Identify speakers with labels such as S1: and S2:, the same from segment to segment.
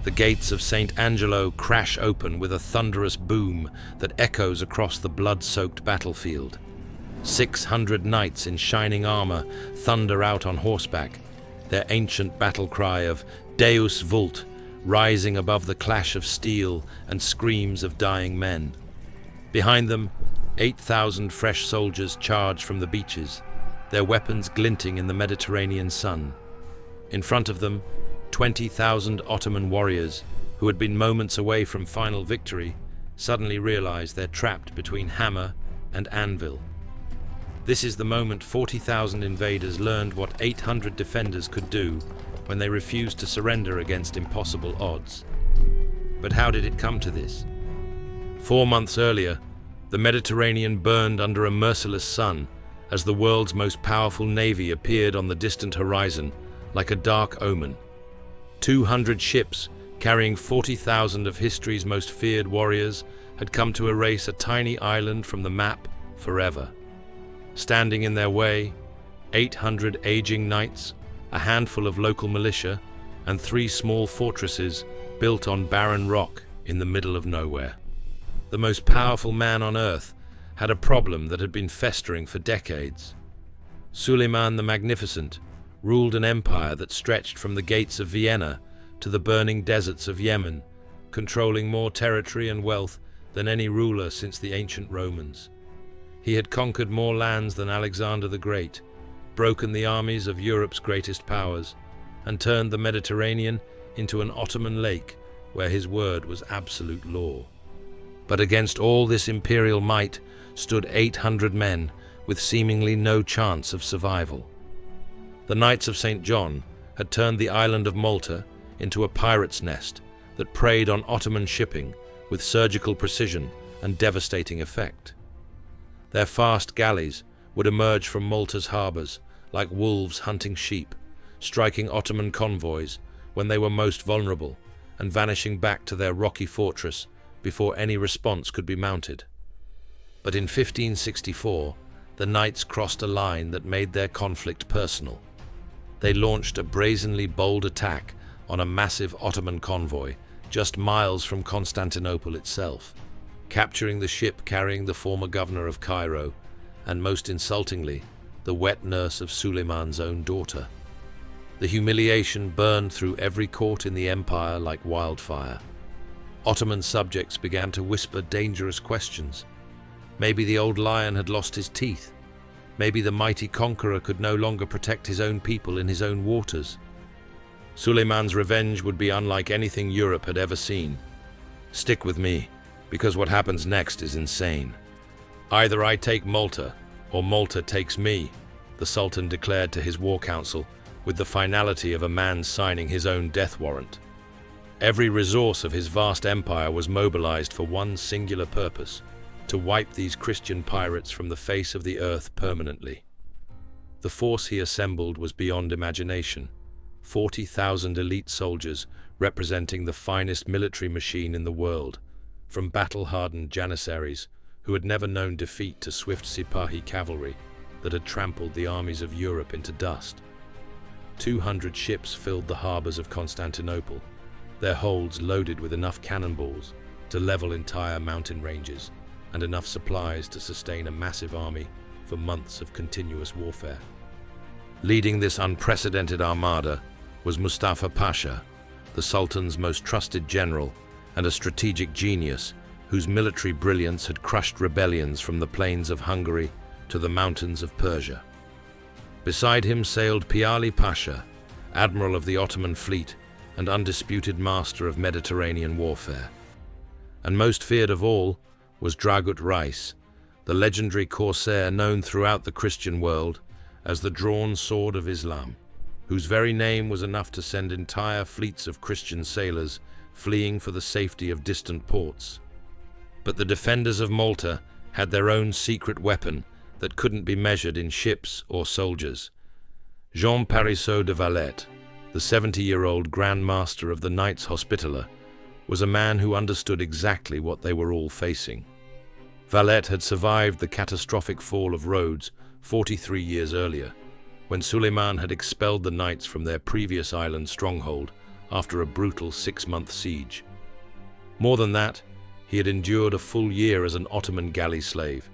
S1: The gates of St. Angelo crash open with a thunderous boom that echoes across the blood-soaked battlefield. 600 knights in shining armor thunder out on horseback, their ancient battle cry of Deus Vult rising above the clash of steel and screams of dying men. Behind them, 8,000 fresh soldiers charge from the beaches, their weapons glinting in the Mediterranean sun. In front of them, 20,000 Ottoman warriors, who had been moments away from final victory, suddenly realize they're trapped between hammer and anvil. This is the moment 40,000 invaders learned what 800 defenders could do when they refused to surrender against impossible odds. But how did it come to this? 4 months earlier, the Mediterranean burned under a merciless sun as the world's most powerful navy appeared on the distant horizon like a dark omen. 200 ships carrying 40,000 of history's most feared warriors had come to erase a tiny island from the map forever. Standing in their way, 800 aging knights, a handful of local militia, and 3 small fortresses built on barren rock in the middle of nowhere. The most powerful man on earth had a problem that had been festering for decades. Suleiman the Magnificent ruled an empire that stretched from the gates of Vienna to the burning deserts of Yemen, controlling more territory and wealth than any ruler since the ancient Romans. He had conquered more lands than Alexander the Great, broken the armies of Europe's greatest powers, and turned the Mediterranean into an Ottoman lake where his word was absolute law. But against all this imperial might stood 800 men with seemingly no chance of survival. The Knights of St. John had turned the island of Malta into a pirate's nest that preyed on Ottoman shipping with surgical precision and devastating effect. Their fast galleys would emerge from Malta's harbors like wolves hunting sheep, striking Ottoman convoys when they were most vulnerable and vanishing back to their rocky fortress before any response could be mounted. But in 1564, the knights crossed a line that made their conflict personal. They launched a brazenly bold attack on a massive Ottoman convoy just miles from Constantinople itself, capturing the ship carrying the former governor of Cairo, and most insultingly, the wet nurse of Suleiman's own daughter. The humiliation burned through every court in the empire like wildfire. Ottoman subjects began to whisper dangerous questions. Maybe the old lion had lost his teeth. Maybe the mighty conqueror could no longer protect his own people in his own waters. Suleiman's revenge would be unlike anything Europe had ever seen. Stick with me, because what happens next is insane. Either I take Malta, or Malta takes me, the Sultan declared to his war council, with the finality of a man signing his own death warrant. Every resource of his vast empire was mobilized for one singular purpose: to wipe these Christian pirates from the face of the earth permanently. The force he assembled was beyond imagination. 40,000 elite soldiers representing the finest military machine in the world, from battle-hardened janissaries who had never known defeat to swift Sipahi cavalry that had trampled the armies of Europe into dust. 200 ships filled the harbors of Constantinople, their holds loaded with enough cannonballs to level entire mountain ranges and enough supplies to sustain a massive army for months of continuous warfare. Leading this unprecedented armada was Mustafa Pasha, the Sultan's most trusted general and a strategic genius whose military brilliance had crushed rebellions from the plains of Hungary to the mountains of Persia. Beside him sailed Piali Pasha, admiral of the Ottoman fleet and undisputed master of Mediterranean warfare. And most feared of all was Dragut Reis, the legendary corsair known throughout the Christian world as the drawn sword of Islam, whose very name was enough to send entire fleets of Christian sailors fleeing for the safety of distant ports. But the defenders of Malta had their own secret weapon that couldn't be measured in ships or soldiers. Jean Parisot de Valette, the 70-year-old Grand Master of the Knights Hospitaller, was a man who understood exactly what they were all facing. Valette had survived the catastrophic fall of Rhodes 43 years earlier, when Suleiman had expelled the knights from their previous island stronghold after a brutal 6-month siege. More than that, he had endured a full year as an Ottoman galley slave,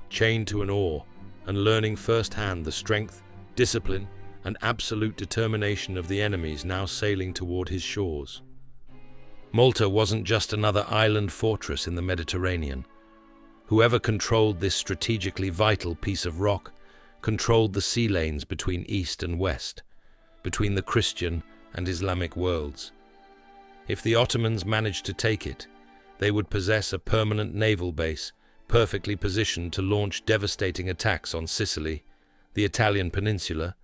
S1: chained to an oar and learning firsthand the strength, discipline, and absolute determination of the enemies now sailing toward his shores. Malta wasn't just another island fortress in the Mediterranean. Whoever controlled this strategically vital piece of rock controlled the sea lanes between East and West, between the Christian and Islamic worlds. If the Ottomans managed to take it, they would possess a permanent naval base perfectly positioned to launch devastating attacks on Sicily, the Italian peninsula,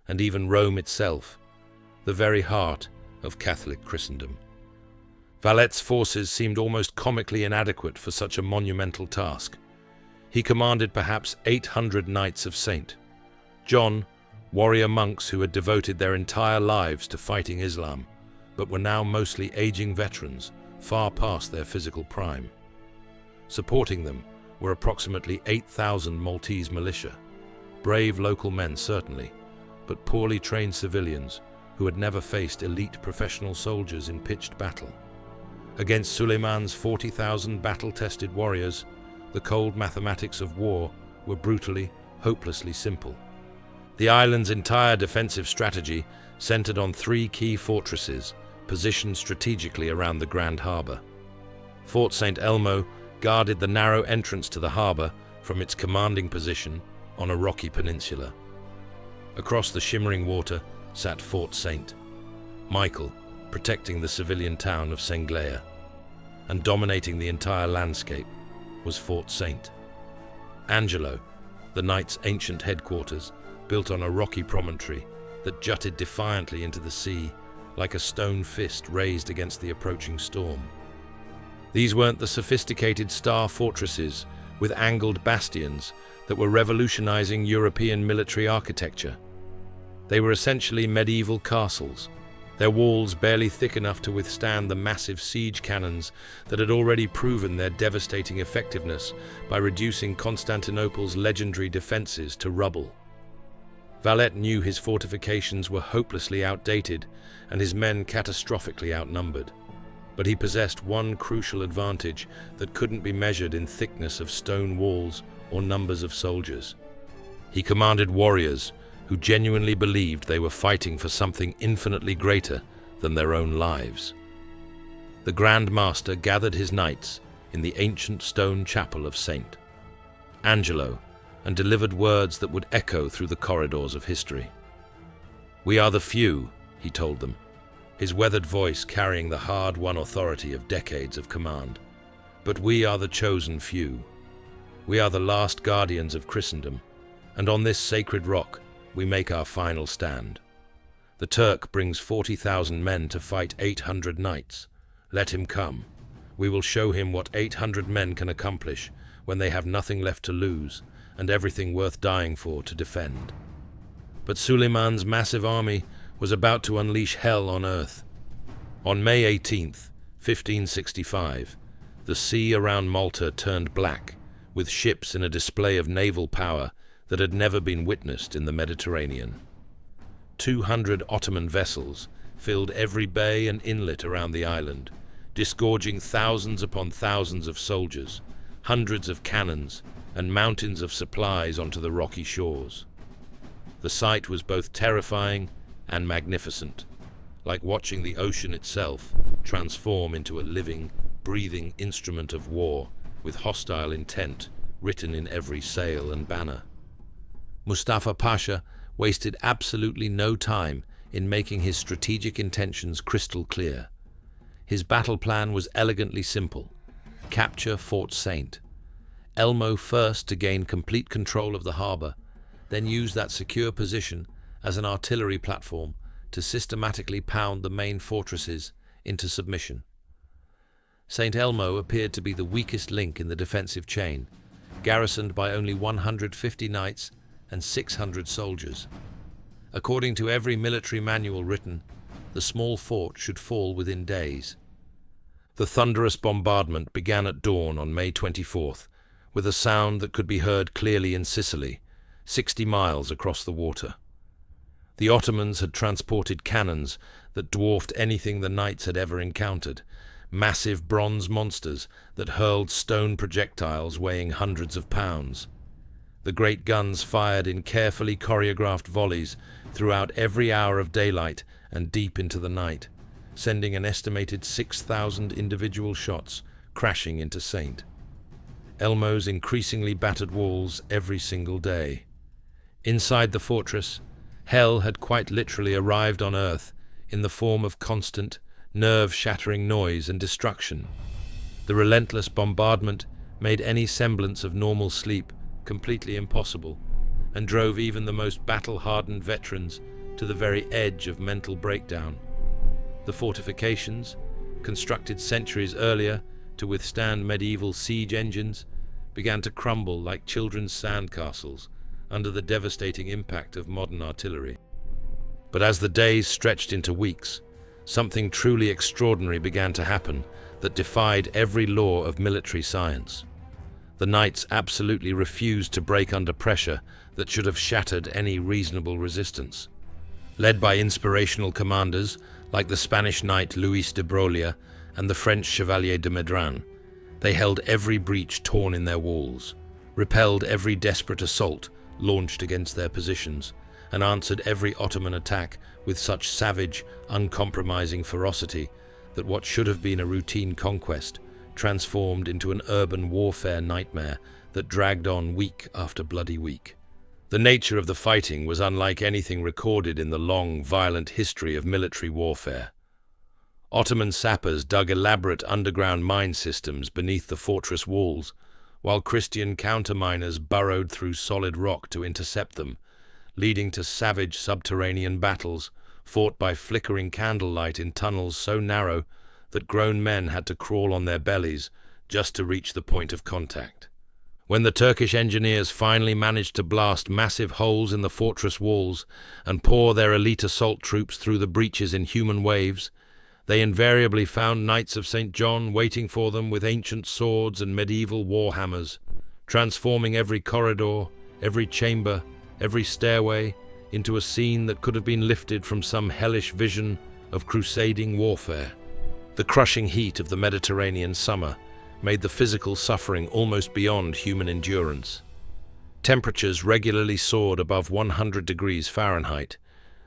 S1: and even Rome itself, the very heart of Catholic Christendom. Valet's forces seemed almost comically inadequate for such a monumental task. He commanded perhaps 800 Knights of Saint John, warrior monks who had devoted their entire lives to fighting Islam, but were now mostly aging veterans, far past their physical prime. Supporting them were approximately 8,000 Maltese militia, brave local men certainly, but poorly trained civilians who had never faced elite professional soldiers in pitched battle. Against Suleiman's 40,000 battle-tested warriors, the cold mathematics of war were brutally, hopelessly simple. The island's entire defensive strategy centered on 3 key fortresses positioned strategically around the Grand Harbour. Fort St. Elmo guarded the narrow entrance to the harbour from its commanding position on a rocky peninsula. Across the shimmering water sat Fort St. Michael, protecting the civilian town of Senglea, and dominating the entire landscape was Fort St. Angelo, the knight's ancient headquarters, built on a rocky promontory that jutted defiantly into the sea like a stone fist raised against the approaching storm. These weren't the sophisticated star fortresses with angled bastions that were revolutionizing European military architecture. They were essentially medieval castles, their walls barely thick enough to withstand the massive siege cannons that had already proven their devastating effectiveness by reducing Constantinople's legendary defenses to rubble. Valet knew his fortifications were hopelessly outdated and his men catastrophically outnumbered, but he possessed one crucial advantage that couldn't be measured in thickness of stone walls or numbers of soldiers. He commanded warriors who genuinely believed they were fighting for something infinitely greater than their own lives. The Grand Master gathered his knights in the ancient stone chapel of St. Angelo and delivered words that would echo through the corridors of history. "We are the few," he told them, his weathered voice carrying the hard-won authority of decades of command. "But we are the chosen few. We are the last guardians of Christendom, and on this sacred rock we make our final stand. The Turk brings 40,000 men to fight 800 knights. Let him come. We will show him what 800 men can accomplish when they have nothing left to lose and everything worth dying for to defend." But Suleiman's massive army was about to unleash hell on earth. On May 18th, 1565, the sea around Malta turned black, with ships in a display of naval power that had never been witnessed in the Mediterranean. 200 Ottoman vessels filled every bay and inlet around the island, disgorging thousands upon thousands of soldiers, hundreds of cannons, and mountains of supplies onto the rocky shores. The sight was both terrifying and magnificent, like watching the ocean itself transform into a living, breathing instrument of war with hostile intent written in every sail and banner. Mustafa Pasha wasted absolutely no time in making his strategic intentions crystal clear. His battle plan was elegantly simple: capture Fort St. Elmo first to gain complete control of the harbour, then use that secure position as an artillery platform to systematically pound the main fortresses into submission. St. Elmo appeared to be the weakest link in the defensive chain, garrisoned by only 150 knights and 600 soldiers. According to every military manual written, the small fort should fall within days. The thunderous bombardment began at dawn on May 24th, with a sound that could be heard clearly in Sicily, 60 miles across the water. The Ottomans had transported cannons that dwarfed anything the knights had ever encountered, massive bronze monsters that hurled stone projectiles weighing hundreds of pounds. The great guns fired in carefully choreographed volleys throughout every hour of daylight and deep into the night, sending an estimated 6,000 individual shots crashing into St. Elmo's increasingly battered walls every single day. Inside the fortress, hell had quite literally arrived on Earth in the form of constant, nerve-shattering noise and destruction. The relentless bombardment made any semblance of normal sleep completely impossible, and drove even the most battle-hardened veterans to the very edge of mental breakdown. The fortifications, constructed centuries earlier to withstand medieval siege engines, began to crumble like children's sandcastles under the devastating impact of modern artillery. But as the days stretched into weeks, something truly extraordinary began to happen that defied every law of military science. The knights absolutely refused to break under pressure that should have shattered any reasonable resistance. Led by inspirational commanders like the Spanish knight Luis de Brolia and the French Chevalier de Medran, they held every breach torn in their walls, repelled every desperate assault launched against their positions, and answered every Ottoman attack with such savage, uncompromising ferocity that what should have been a routine conquest transformed into an urban warfare nightmare that dragged on week after bloody week. The nature of the fighting was unlike anything recorded in the long, violent history of military warfare. Ottoman sappers dug elaborate underground mine systems beneath the fortress walls, while Christian counterminers burrowed through solid rock to intercept them, leading to savage subterranean battles fought by flickering candlelight in tunnels so narrow that grown men had to crawl on their bellies just to reach the point of contact. When the Turkish engineers finally managed to blast massive holes in the fortress walls and pour their elite assault troops through the breaches in human waves, they invariably found Knights of St. John waiting for them with ancient swords and medieval war hammers, transforming every corridor, every chamber, every stairway into a scene that could have been lifted from some hellish vision of crusading warfare. The crushing heat of the Mediterranean summer made the physical suffering almost beyond human endurance. Temperatures regularly soared above 100 degrees Fahrenheit,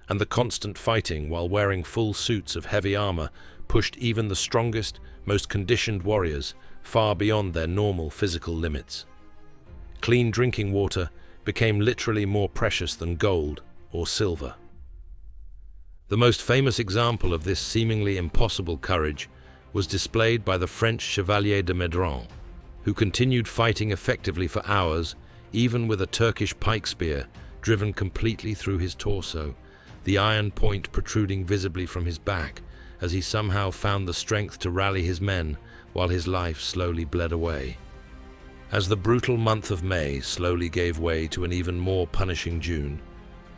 S1: and the constant fighting while wearing full suits of heavy armor pushed even the strongest, most conditioned warriors far beyond their normal physical limits. Clean drinking water became literally more precious than gold or silver. The most famous example of this seemingly impossible courage was displayed by the French Chevalier de Medran, who continued fighting effectively for hours, even with a Turkish pike spear driven completely through his torso, the iron point protruding visibly from his back, as he somehow found the strength to rally his men while his life slowly bled away. As the brutal month of May slowly gave way to an even more punishing June,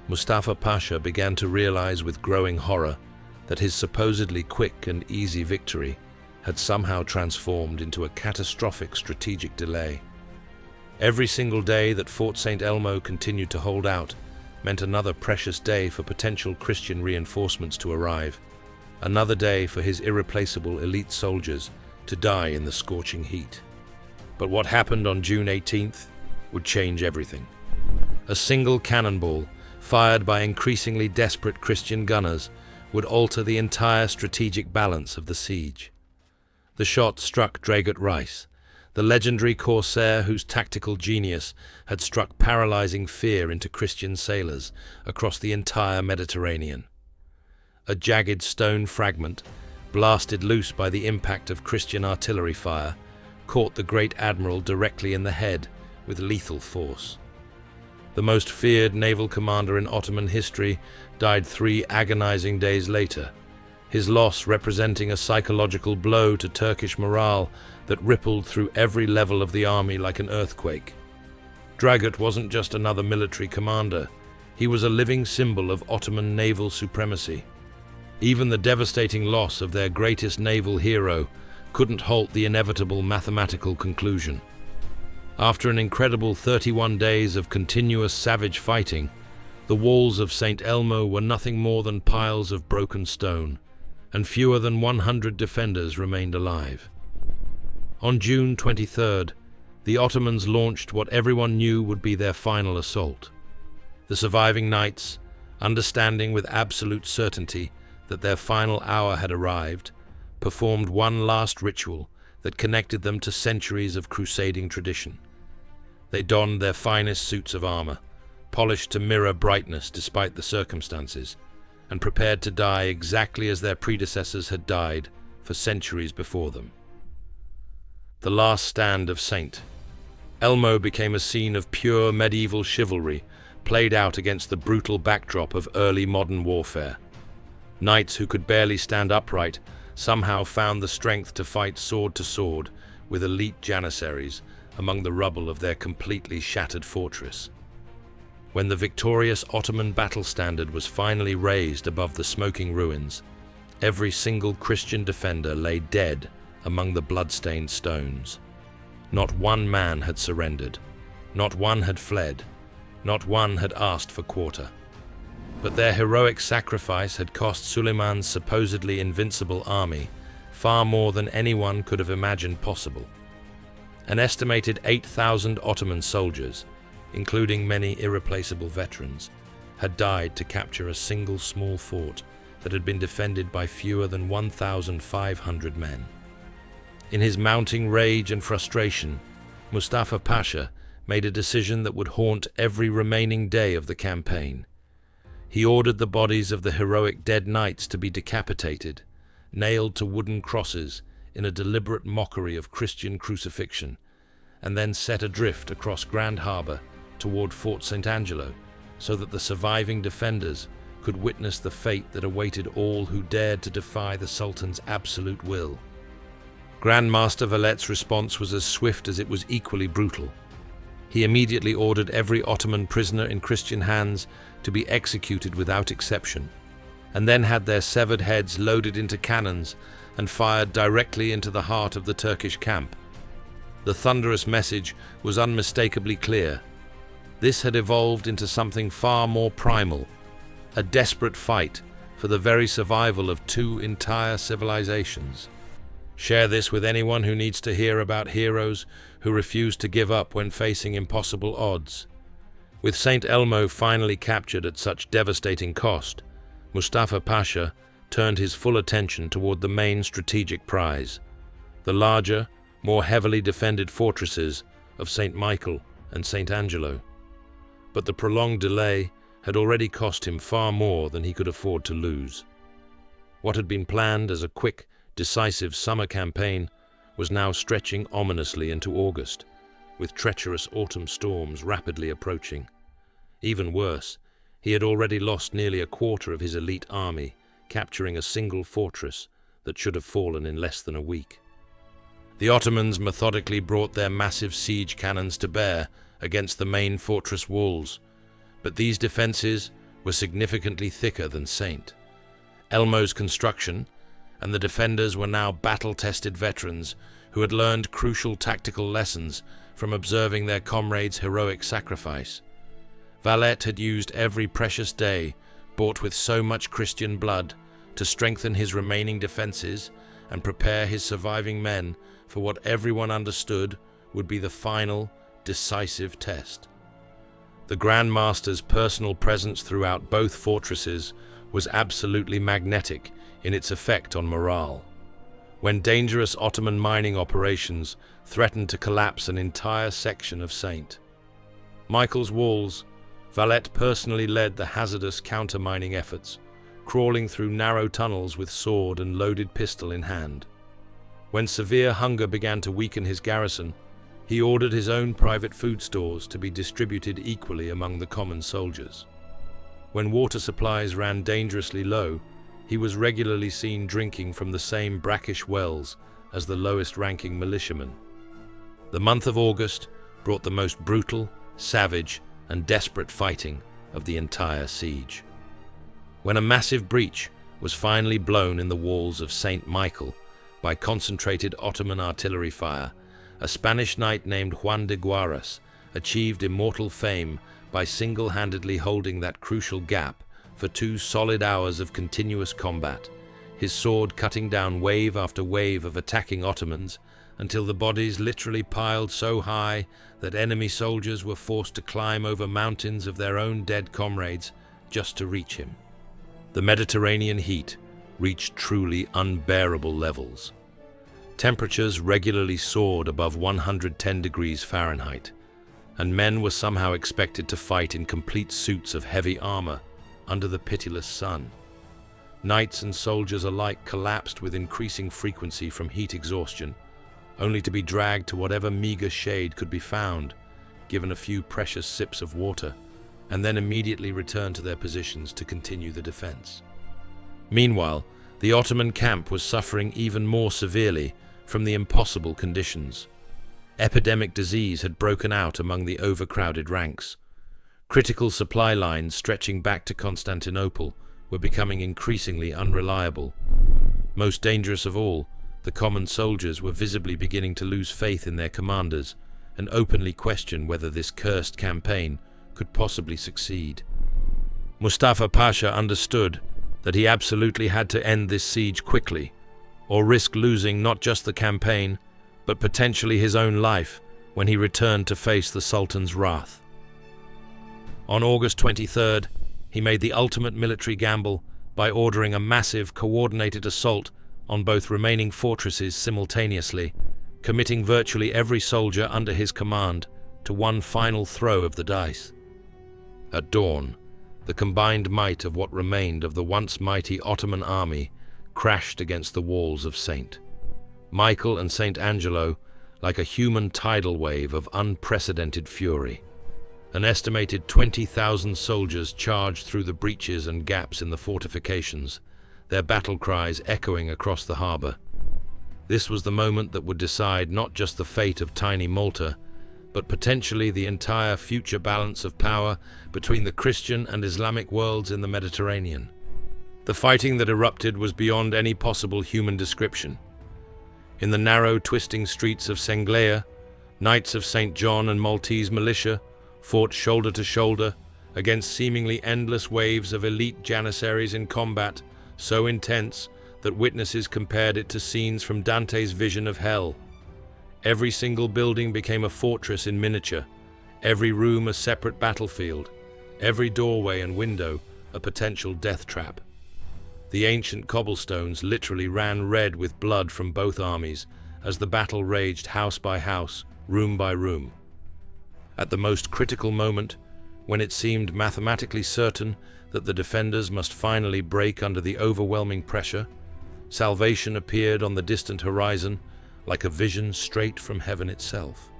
S1: Mustafa Pasha began to realize with growing horror that his supposedly quick and easy victory had somehow transformed into a catastrophic strategic delay. Every single day that Fort St. Elmo continued to hold out meant another precious day for potential Christian reinforcements to arrive, another day for his irreplaceable elite soldiers to die in the scorching heat. But what happened on June 18th would change everything. A single cannonball, fired by increasingly desperate Christian gunners, would alter the entire strategic balance of the siege. The shot struck Dragut Reis, the legendary corsair whose tactical genius had struck paralyzing fear into Christian sailors across the entire Mediterranean. A jagged stone fragment, blasted loose by the impact of Christian artillery fire, caught the great admiral directly in the head with lethal force. The most feared naval commander in Ottoman history died 3 agonizing days later, his loss representing a psychological blow to Turkish morale that rippled through every level of the army like an earthquake. Dragut wasn't just another military commander, he was a living symbol of Ottoman naval supremacy. Even the devastating loss of their greatest naval hero couldn't halt the inevitable mathematical conclusion. After an incredible 31 days of continuous savage fighting, The walls of St. Elmo were nothing more than piles of broken stone, and fewer than 100 defenders remained alive. On June 23rd, the Ottomans launched what everyone knew would be their final assault. The surviving knights, understanding with absolute certainty that their final hour had arrived, performed one last ritual that connected them to centuries of crusading tradition. They donned their finest suits of armor, polished to mirror brightness despite the circumstances, and prepared to die exactly as their predecessors had died for centuries before them. The last stand of St. Elmo became a scene of pure medieval chivalry played out against the brutal backdrop of early modern warfare. Knights who could barely stand upright somehow found the strength to fight sword to sword with elite janissaries among the rubble of their completely shattered fortress. When the victorious Ottoman battle standard was finally raised above the smoking ruins, every single Christian defender lay dead among the blood-stained stones. Not one man had surrendered, not one had fled, not one had asked for quarter. But their heroic sacrifice had cost Suleiman's supposedly invincible army far more than anyone could have imagined possible. An estimated 8,000 Ottoman soldiers, including many irreplaceable veterans, had died to capture a single small fort that had been defended by fewer than 1,500 men. In his mounting rage and frustration, Mustafa Pasha made a decision that would haunt every remaining day of the campaign. He ordered the bodies of the heroic dead knights to be decapitated, nailed to wooden crosses in a deliberate mockery of Christian crucifixion, and then set adrift across Grand Harbour toward Fort St. Angelo, so that the surviving defenders could witness the fate that awaited all who dared to defy the Sultan's absolute will. Grand Master Valet's response was as swift as it was equally brutal. He immediately ordered every Ottoman prisoner in Christian hands to be executed without exception, and then had their severed heads loaded into cannons and fired directly into the heart of the Turkish camp. The thunderous message was unmistakably clear. This had evolved into something far more primal, a desperate fight for the very survival of two entire civilizations. Share this with anyone who needs to hear about heroes who refuse to give up when facing impossible odds. With St. Elmo finally captured at such devastating cost, Mustafa Pasha turned his full attention toward the main strategic prize, the larger, more heavily defended fortresses of St. Michael and St. Angelo. But the prolonged delay had already cost him far more than he could afford to lose. What had been planned as a quick, decisive summer campaign was now stretching ominously into August, with treacherous autumn storms rapidly approaching. Even worse, he had already lost nearly a quarter of his elite army, capturing a single fortress that should have fallen in less than a week. The Ottomans methodically brought their massive siege cannons to bear against the main fortress walls, but these defenses were significantly thicker than St. Elmo's construction, and the defenders were now battle-tested veterans who had learned crucial tactical lessons from observing their comrades' heroic sacrifice. Valet had used every precious day, bought with so much Christian blood, to strengthen his remaining defenses and prepare his surviving men for what everyone understood would be the final, decisive test. The Grand Master's personal presence throughout both fortresses was absolutely magnetic in its effect on morale. When dangerous Ottoman mining operations threatened to collapse an entire section of St. Michael's walls, Valet personally led the hazardous counter-mining efforts, crawling through narrow tunnels with sword and loaded pistol in hand. When severe hunger began to weaken his garrison, he ordered his own private food stores to be distributed equally among the common soldiers. When water supplies ran dangerously low, he was regularly seen drinking from the same brackish wells as the lowest-ranking militiamen. The month of August brought the most brutal, savage, and desperate fighting of the entire siege. When a massive breach was finally blown in the walls of St. Michael by concentrated Ottoman artillery fire, a Spanish knight named Juan de Guaras achieved immortal fame by single-handedly holding that crucial gap for 2 solid hours of continuous combat, his sword cutting down wave after wave of attacking Ottomans until the bodies literally piled so high that enemy soldiers were forced to climb over mountains of their own dead comrades just to reach him. The Mediterranean heat reached truly unbearable levels. Temperatures regularly soared above 110 degrees Fahrenheit, and men were somehow expected to fight in complete suits of heavy armor under the pitiless sun. Knights and soldiers alike collapsed with increasing frequency from heat exhaustion, only to be dragged to whatever meager shade could be found, given a few precious sips of water, and then immediately return to their positions to continue the defense. Meanwhile, the Ottoman camp was suffering even more severely from the impossible conditions. Epidemic disease had broken out among the overcrowded ranks. Critical supply lines stretching back to Constantinople were becoming increasingly unreliable. Most dangerous of all, the common soldiers were visibly beginning to lose faith in their commanders and openly question whether this cursed campaign could possibly succeed. Mustafa Pasha understood that he absolutely had to end this siege quickly, or risk losing not just the campaign, but potentially his own life when he returned to face the Sultan's wrath. On August 23rd, he made the ultimate military gamble by ordering a massive, coordinated assault on both remaining fortresses simultaneously, committing virtually every soldier under his command to one final throw of the dice. At dawn, the combined might of what remained of the once mighty Ottoman army crashed against the walls of St. Michael and St. Angelo like a human tidal wave of unprecedented fury. An estimated 20,000 soldiers charged through the breaches and gaps in the fortifications, their battle cries echoing across the harbor. This was the moment that would decide not just the fate of tiny Malta, but potentially the entire future balance of power between the Christian and Islamic worlds in the Mediterranean. The fighting that erupted was beyond any possible human description. In the narrow, twisting streets of Senglea, Knights of St. John and Maltese militia fought shoulder to shoulder against seemingly endless waves of elite janissaries in combat so intense that witnesses compared it to scenes from Dante's vision of hell. Every single building became a fortress in miniature, every room a separate battlefield, every doorway and window a potential death trap. The ancient cobblestones literally ran red with blood from both armies as the battle raged house by house, room by room. At the most critical moment, when it seemed mathematically certain that the defenders must finally break under the overwhelming pressure, salvation appeared on the distant horizon like a vision straight from heaven itself.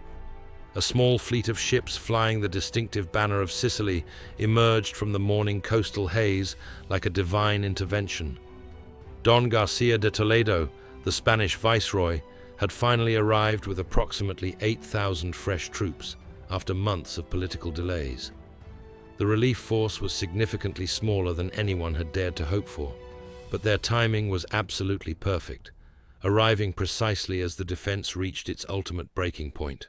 S1: A small fleet of ships flying the distinctive banner of Sicily emerged from the morning coastal haze like a divine intervention. Don Garcia de Toledo, the Spanish viceroy, had finally arrived with approximately 8,000 fresh troops after months of political delays. The relief force was significantly smaller than anyone had dared to hope for, but their timing was absolutely perfect, arriving precisely as the defense reached its ultimate breaking point.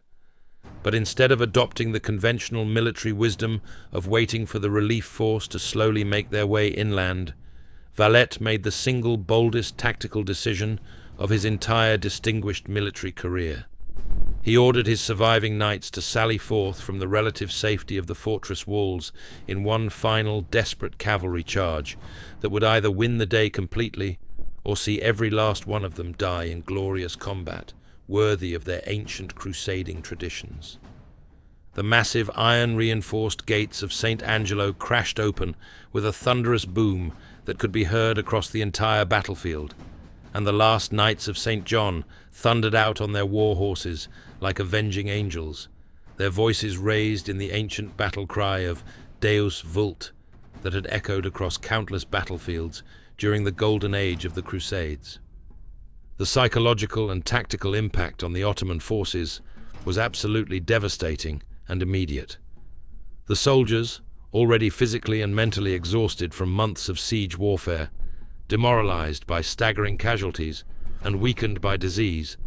S1: But instead of adopting the conventional military wisdom of waiting for the relief force to slowly make their way inland, Valette made the single boldest tactical decision of his entire distinguished military career. He ordered his surviving knights to sally forth from the relative safety of the fortress walls in one final desperate cavalry charge that would either win the day completely or see every last one of them die in glorious combat, worthy of their ancient crusading traditions. The massive iron-reinforced gates of St. Angelo crashed open with a thunderous boom that could be heard across the entire battlefield, and the last knights of St. John thundered out on their war horses like avenging angels, their voices raised in the ancient battle cry of Deus Vult that had echoed across countless battlefields during the golden age of the Crusades. The psychological and tactical impact on the Ottoman forces was absolutely devastating and immediate. The soldiers, already physically and mentally exhausted from months of siege warfare, demoralized by staggering casualties and weakened by disease,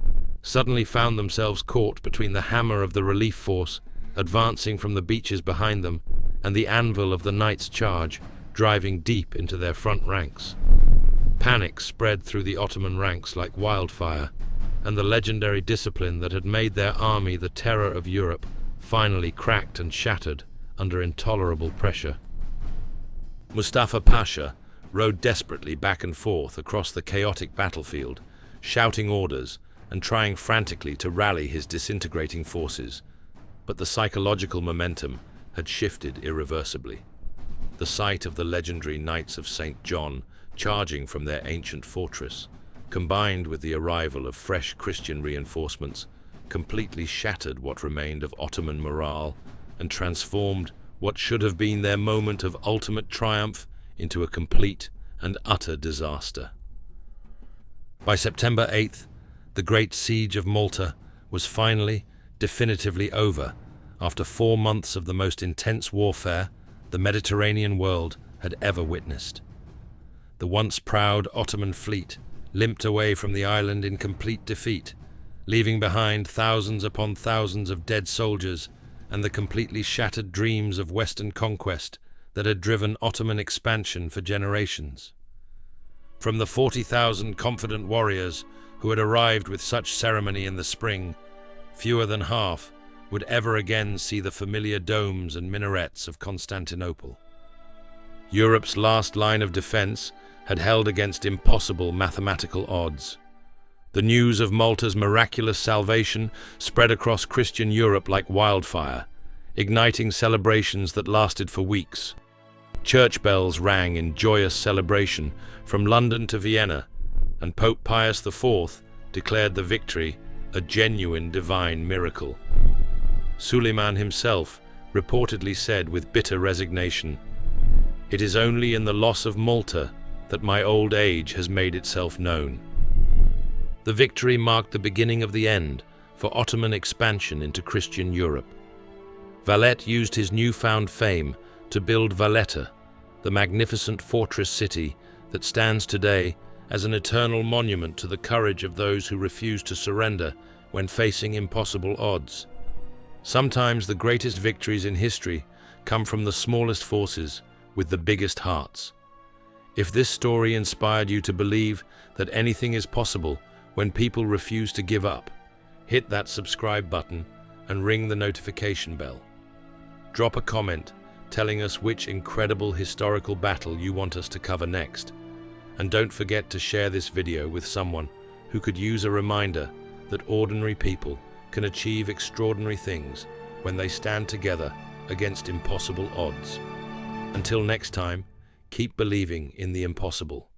S1: suddenly found themselves caught between the hammer of the relief force advancing from the beaches behind them and the anvil of the knight's charge driving deep into their front ranks. Panic spread through the Ottoman ranks like wildfire, and the legendary discipline that had made their army the terror of Europe finally cracked and shattered under intolerable pressure. Mustafa Pasha rode desperately back and forth across the chaotic battlefield, shouting orders and trying frantically to rally his disintegrating forces. But the psychological momentum had shifted irreversibly. The sight of the legendary Knights of St. John charging from their ancient fortress, combined with the arrival of fresh Christian reinforcements, completely shattered what remained of Ottoman morale and transformed what should have been their moment of ultimate triumph into a complete and utter disaster. By September 8th, the Great Siege of Malta was finally, definitively over after 4 months of the most intense warfare the Mediterranean world had ever witnessed. The once proud Ottoman fleet limped away from the island in complete defeat, leaving behind thousands upon thousands of dead soldiers and the completely shattered dreams of Western conquest that had driven Ottoman expansion for generations. From the 40,000 confident warriors who had arrived with such ceremony in the spring, fewer than half would ever again see the familiar domes and minarets of Constantinople. Europe's last line of defense had held against impossible mathematical odds. The news of Malta's miraculous salvation spread across Christian Europe like wildfire, igniting celebrations that lasted for weeks. Church bells rang in joyous celebration from London to Vienna, and Pope Pius IV declared the victory a genuine divine miracle. Suleiman himself reportedly said with bitter resignation, "It is only in the loss of Malta that my old age has made itself known." The victory marked the beginning of the end for Ottoman expansion into Christian Europe. Valette used his newfound fame to build Valletta, the magnificent fortress city that stands today as an eternal monument to the courage of those who refuse to surrender when facing impossible odds. Sometimes the greatest victories in history come from the smallest forces with the biggest hearts. If this story inspired you to believe that anything is possible when people refuse to give up, hit that subscribe button and ring the notification bell. Drop a comment telling us which incredible historical battle you want us to cover next. And don't forget to share this video with someone who could use a reminder that ordinary people can achieve extraordinary things when they stand together against impossible odds. Until next time, keep believing in the impossible.